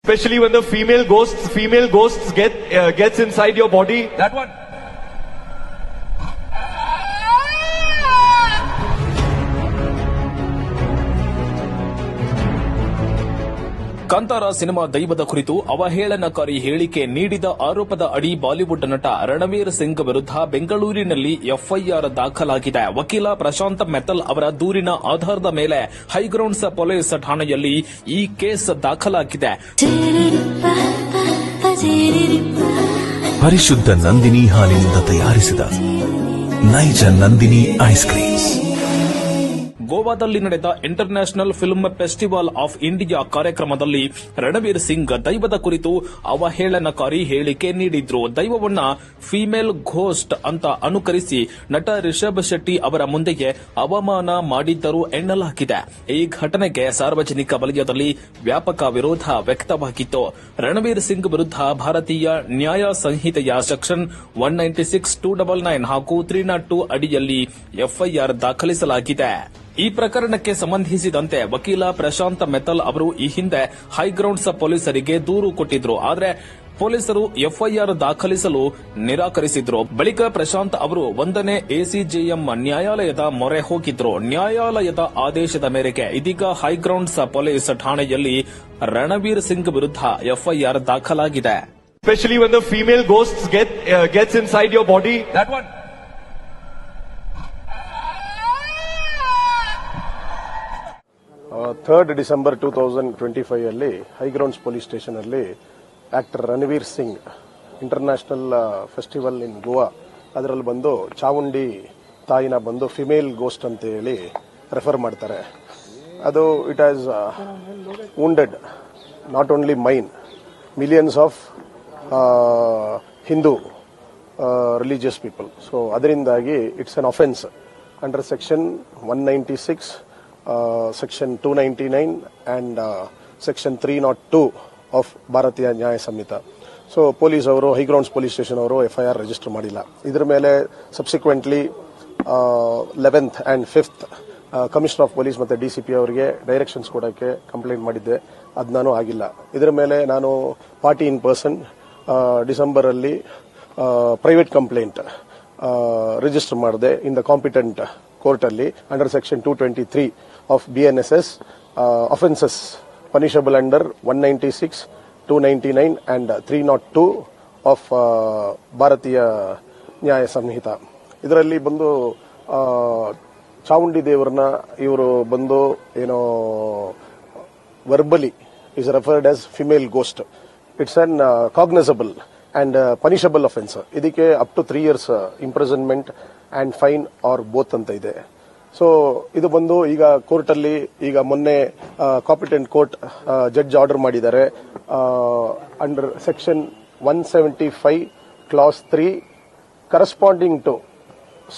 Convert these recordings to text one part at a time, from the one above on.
Especially when the female ghosts gets inside your body. That one. Kantara cinema ದೈವದ ಕುರಿತು ಅವಹೇಳನಕಾರಿ ಹೇಳಿಕೆ ನೀಡಿದ ಆರೋಪದ ಅಡಿ ಬಾಲಿವುಡ್ ನಟ ರಣವೀರ್ ಸಿಂಗ್ ವಿರುದ್ಧ ಬೆಂಗಳೂರಿನಲ್ಲಿ ಎಫ್ಐಆರ್ ದಾಖಲಾಗಿದೆ. ವಕೀಲ ಪ್ರಶಾಂತ್ ಮೆತ್ತಲ್ ಅವರ ದೂರಿನ ಆಧಾರದ ಮೇಲೆ ಹೈಗ್ರೌಂಡ್ಸ್ ಪೊಲೀಸ್ ಠಾಣೆಯಲ್ಲಿ ಈ ಕೇಸ್ ದಾಖಲಾಗಿದೆ. ಪರಿಶುದ್ಧ ನಂದಿನಿ ಹಾಲಿನಿಂದ ತಯಾರಿಸಿದ ನೈಜ ನಂದಿನಿ ಐಸ್ ಕ್ರೀಮ್ಸ್. ಗೋವಾದಲ್ಲಿ ನಡೆದ international film festival of India ಕಾರ್ಯಕ್ರಮದಲ್ಲಿ ರಣವೀರ್ ಸಿಂಗ್ ದೈವದ ಕುರಿತು ಅವಹೇಳನಕಾರಿ ಹೇಳಿಕೆ ನೀಡಿದ್ರು. ದೈವವನ್ನ ಫಿಮೇಲ್ ಘೋಸ್ಟ್ ಅಂತ ಅನುಕರಿಸಿ ನಟ ರಿಷಬ್ ಶೆಟ್ಟಿ ಅವರ ಮುಂದೆಯೇ ಅವಮಾನ ಮಾಡಿದ್ದರು ಎನ್ನಲಾಗಿದೆ. ಈ ಘಟನೆಗೆ ಸಾರ್ವಜನಿಕ ವಲಯದಲ್ಲಿ ವ್ಯಾಪಕ ವಿರೋಧ ವ್ಯಕ್ತವಾಗಿತ್ತು. ರಣವೀರ್ ಸಿಂಗ್ ವಿರುದ್ಧ ಭಾರತೀಯ ನ್ಯಾಯ ಸಂಹಿತೆಯ ಸೆಕ್ಷನ್ 196, 299 ಹಾಗೂ 302 ಅಡಿಯಲ್ಲಿ ಎಫ್ಐಆರ್ ದಾಖಲಿಸಲಾಗಿದೆ. ಈ ಪ್ರಕರಣಕ್ಕೆ ಸಂಬಂಧಿಸಿದಂತೆ ವಕೀಲ ಪ್ರಶಾಂತ್ ಮೆತ್ತಲ್ ಅವರು ಈ ಹಿಂದೆ ಹೈಗ್ರೌಂಡ್ಸ್ ಪೊಲೀಸರಿಗೆ ದೂರು ಕೊಟ್ಟಿದ್ರು. ಆದರೆ ಪೊಲೀಸರು ಎಫ್ಐಆರ್ ದಾಖಲಿಸಲು ನಿರಾಕರಿಸಿದ್ರು. ಬಳಿಕ ಪ್ರಶಾಂತ್ ಅವರು 1ನೇ ಎಸಿಜೆಎಂ ನ್ಯಾಯಾಲಯದ ಮೊರೆ ಹೋಗಿದ್ರು. ನ್ಯಾಯಾಲಯದ ಆದೇಶದ ಮೇರೆಗೆ ಇದೀಗ ಹೈಗ್ರೌಂಡ್ಸ್ ಪೊಲೀಸ್ ಠಾಣೆಯಲ್ಲಿ ರಣವೀರ್ ಸಿಂಗ್ ವಿರುದ್ಧ ಎಫ್ಐಆರ್ ದಾಖಲಾಗಿದೆ. Especially when the female ghosts gets inside your body. That one. Third December 2025 ಅಲ್ಲಿ ಹೈಗ್ರೌಂಡ್ಸ್ ಪೊಲೀಸ್ ಸ್ಟೇಷನ್ ಅಲ್ಲಿ actor Ranveer Singh international festival in Goa ಅದರಲ್ಲಿ ಬಂದು ಚಾಮುಂಡಿ ತಾಯಿನ ಬಂದು ಫಿಮೇಲ್ ಗೋಸ್ಟ್ ಅಂತ ಹೇಳಿ ರೆಫರ್ ಮಾಡ್ತಾರೆ. ಅದು it has wounded not only mine, millions of Hindu religious people. So ಅದರಿಂದಾಗಿ it's an offence under section 196, Section 299 and Section 302 of Bharatiya Nyaya Sanhita. So police ಅವರು ಹೈಗ್ರೌಂಡ್ಸ್ ಪೊಲೀಸ್ ಸ್ಟೇಷನ್ ಅವರು ಎಫ್ಐಆರ್ ರಿಜಿಸ್ಟರ್ ಮಾಡಿಲ್ಲ. ಇದರ ಮೇಲೆ subsequently 11th and 5th commissioner of police ಮತ್ತೆ DCP ಅವರಿಗೆ directions ಕೊಡೋಕ್ಕೆ complaint ಮಾಡಿದ್ದೆ, ಅದನ್ನಾನು ಆಗಿಲ್ಲ. ಇದರ ಮೇಲೆ ನಾನು ಪಾರ್ಟಿ ಇನ್ ಪರ್ಸನ್ ಡಿಸೆಂಬರ್ ಅಲ್ಲಿ ಪ್ರೈವೇಟ್ ಕಂಪ್ಲೇಂಟ್ ರಿಜಿಸ್ಟರ್ ಮಾಡಿದೆ ಇನ್ ದ ಕಾಂಪಿಟೆಂಟ್ ಕೋರ್ಟ್ ಅಲ್ಲಿ under section 223 of BNSS, offences punishable under 196, 299 and 302 of Bharatiya Nyaya ಸಂಹಿತ. ಇದರಲ್ಲಿ ಬಂದು ಚಾಮುಂಡಿ ದೇವರನ್ನ ಇವರು ಬಂದು ಏನೋ verbally is referred as female ghost. It's an cognizable and punishable offence. ಇದಕ್ಕೆ up to 3 years imprisonment and fine or both ಅಂತ ಇದೆ. ಸೊ ಇದು ಬಂದು ಈಗ ಕೋರ್ಟ್ ಅಲ್ಲಿ ಈಗ ಮೊನ್ನೆ ಕಾಂಪಿಟೆಂಟ್ ಕೋರ್ಟ್ ಜಡ್ಜ್ ಆರ್ಡರ್ ಮಾಡಿದ್ದಾರೆ. Under section 175 clause 3 corresponding to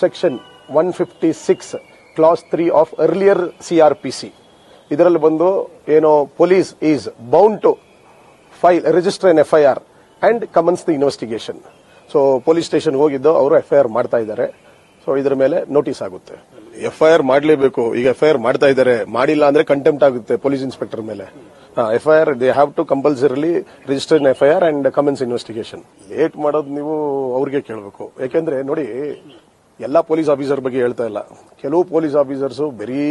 section 156 clause 3 of earlier CrPC. ಇದರಲ್ಲಿ ಬಂದು ಏನೋ police is bound to register an FIR and commence the investigation. So police station ಹೋಗಿದ್ದು ಅವರು ಎಫ್ಐಆರ್ ಮಾಡ್ತಾ ಇದ್ದಾರೆ. ಸೊ ಇದರ ಮೇಲೆ ನೋಟಿಸ್ ಆಗುತ್ತೆ. ಎಫ್ಐಆರ್ ಮಾಡಲೇಬೇಕು. ಈಗ ಎಫ್ಐಆರ್ ಮಾಡ್ತಾ ಇದ್ದಾರೆ, ಮಾಡಿಲ್ಲ ಅಂದ್ರೆ ಕಂಟೆಂಪ್ಟ್ ಆಗುತ್ತೆ ಪೊಲೀಸ್ ಇನ್ಸ್ಪೆಕ್ಟರ್ ಮೇಲೆ. FIR they have to compulsorily register in FIR and commence investigation. Late ಮಾಡೋದು ನೀವು ಅವ್ರಿಗೆ ಕೇಳಬೇಕು. ಯಾಕೆಂದ್ರೆ ನೋಡಿ, ಎಲ್ಲಾ ಪೊಲೀಸ್ ಆಫೀಸರ್ ಬಗ್ಗೆ ಹೇಳ್ತಾ ಇಲ್ಲ. ಕೆಲವು ಪೊಲೀಸ್ ಆಫೀಸರ್ಸ್ ಬರೀ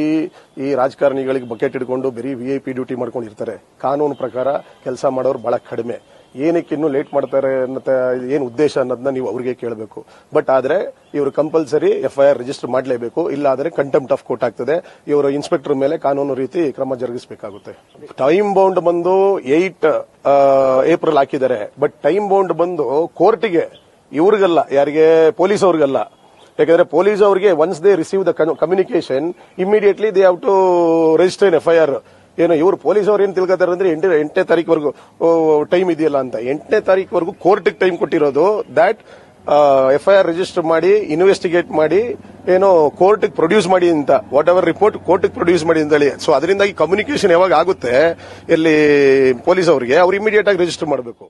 ಈ ರಾಜಕಾರಣಿಗಳಿಗೆ ಬಕೆಟ್ ಹಿಡ್ಕೊಂಡು ಬರೀ ವಿಐಪಿ ಡ್ಯೂಟಿ ಮಾಡ್ಕೊಂಡು ಇರ್ತಾರೆ. ಕಾನೂನು ಪ್ರಕಾರ ಕೆಲಸ ಮಾಡೋರು ಬಹಳ ಕಡಿಮೆ. ಏನಕ್ಕೆ ಇನ್ನೂ ಲೇಟ್ ಮಾಡ್ತಾರೆ ಅನ್ನೋ ಏನು ಉದ್ದೇಶ ಅನ್ನೋದನ್ನ ನೀವು ಅವ್ರಿಗೆ ಕೇಳಬೇಕು. ಬಟ್ ಆದ್ರೆ ಇವರು ಕಂಪಲ್ಸರಿ ಎಫ್ಐಆರ್ ರಿಜಿಸ್ಟರ್ ಮಾಡಲೇಬೇಕು. ಇಲ್ಲ ಆದರೆ ಕಂಟೆಂಪ್ಟ್ ಆಫ್ ಕೋರ್ಟ್ ಆಗ್ತದೆ. ಇವರು ಇನ್ಸ್ಪೆಕ್ಟರ್ ಮೇಲೆ ಕಾನೂನು ರೀತಿ ಕ್ರಮ ಜರುಗಿಸಬೇಕಾಗುತ್ತೆ. ಟೈಮ್ ಬೌಂಡ್ ಬಂದು 8 ಏಪ್ರಿಲ್ ಹಾಕಿದ್ದಾರೆ. ಬಟ್ ಟೈಮ್ ಬೌಂಡ್ ಬಂದು ಕೋರ್ಟಿಗೆ, ಇವ್ರಿಗಲ್ಲ, ಯಾರಿಗೆ ಪೊಲೀಸ್ ಅವ್ರಿಗಲ್ಲ. ಯಾಕಂದ್ರೆ ಪೊಲೀಸ್ ಅವರಿಗೆ once they receive the communication immediately they have to register in FIR. ಏನು ಇವರು ಪೊಲೀಸ್ ಅವ್ರು ಏನ್ ತಿಳ್ಕೊತಾರೆ ಅಂದ್ರೆ 8ನೇ ತಾರೀಕುವರೆಗೂ ಟೈಮ್ ಇದೆಯಲ್ಲ ಅಂತ. 8ನೇ ತಾರೀಕುವರೆಗೂ ಕೋರ್ಟ್ಗೆ ಟೈಮ್ ಕೊಟ್ಟಿರೋದು. ದಟ್ ಎಫ್ಐಆರ್ ರಿಜಿಸ್ಟರ್ ಮಾಡಿ ಇನ್ವೆಸ್ಟಿಗೇಟ್ ಮಾಡಿ ಏನೋ ಕೋರ್ಟ್ಗೆ ಪ್ರೊಡ್ಯೂಸ್ ಮಾಡಿ ಅಂತ, ವಾಟ್ ಎವರ್ ರಿಪೋರ್ಟ್ ಕೋರ್ಟ್ಗೆ ಪ್ರೊಡ್ಯೂಸ್ ಮಾಡಿ ಅಂತ ಹೇಳಿ. ಸೊ ಅದರಿಂದಾಗಿ ಕಮ್ಯುನಿಕೇಶನ್ ಯಾವಾಗ ಆಗುತ್ತೆ ಇಲ್ಲಿ ಪೊಲೀಸ್ ಅವರಿಗೆ, ಅವ್ರು ಇಮಿಡಿಯೇಟ್ ಆಗಿ ರಿಜಿಸ್ಟರ್ ಮಾಡಬೇಕು.